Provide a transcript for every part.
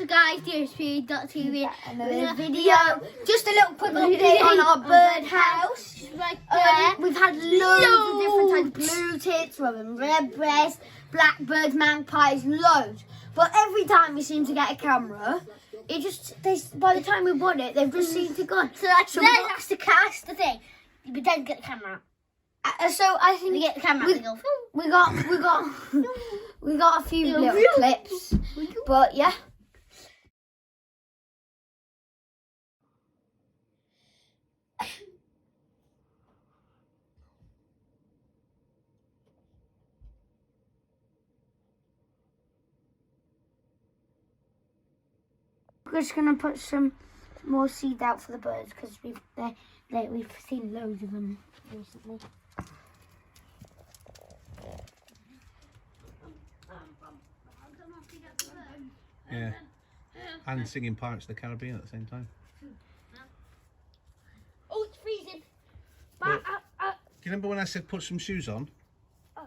So guys, DHP.TV, another video. Just a little quick update on our bird house. Right there. We've had loads of different types, blue tits, robin redbreast, blackbirds, magpies, loads. But every time we seem to get a camera, it just, by the time we want it, they've just seemed to go. So that's to cast the thing. We don't get the camera out. So I think We get the camera out and go, we got a few little clips, but yeah. We're just gonna put some more seed out for the birds because we've seen loads of them recently. Yeah, and singing Pirates of the Caribbean at the same time. oh, it's freezing. Well, do you remember when I said put some shoes on? Oh.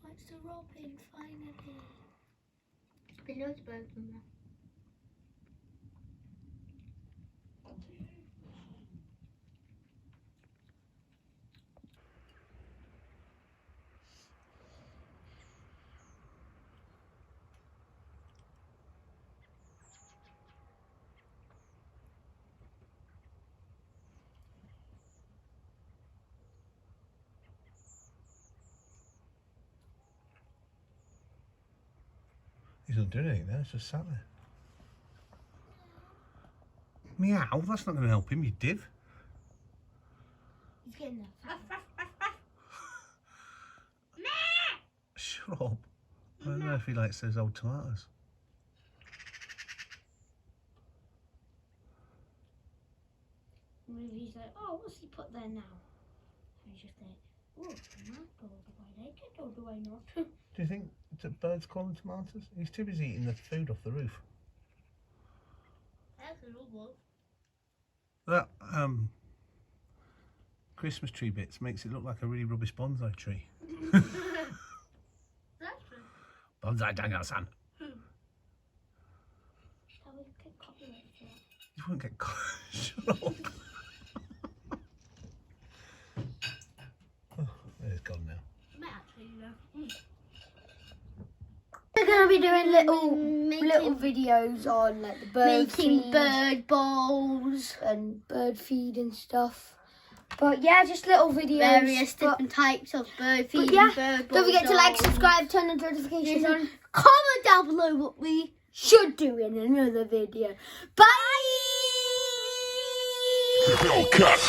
It's the robin, finally. There's been loads of birds in there. He's not doing anything there, it's just sat there. Meow, that's not going to help him, you div. He's getting there. Shut up. I don't know if he likes those old tomatoes. Maybe he's like, oh, what's he put there now? And he's just like, oh, tomato, do I like it or do I not? Do you think that birds call them tomatoes? He's too busy eating the food off the roof. That's a little wolf. That Christmas tree bits makes it look like a really rubbish bonsai tree. That's true. Bonsai dango-san. Shall we get copyright for that? You won't get shut up. Oh, it's gone now. Might actually, yeah. We're gonna be doing little videos on like the bird Making feed bird bowls. and bird feed and stuff. But yeah, just little videos. Various different types of bird feed. But yeah, bird don't forget to like, bowls. subscribe, turn the notifications on. Comment down below what we Should do in another video. Bye. Cut.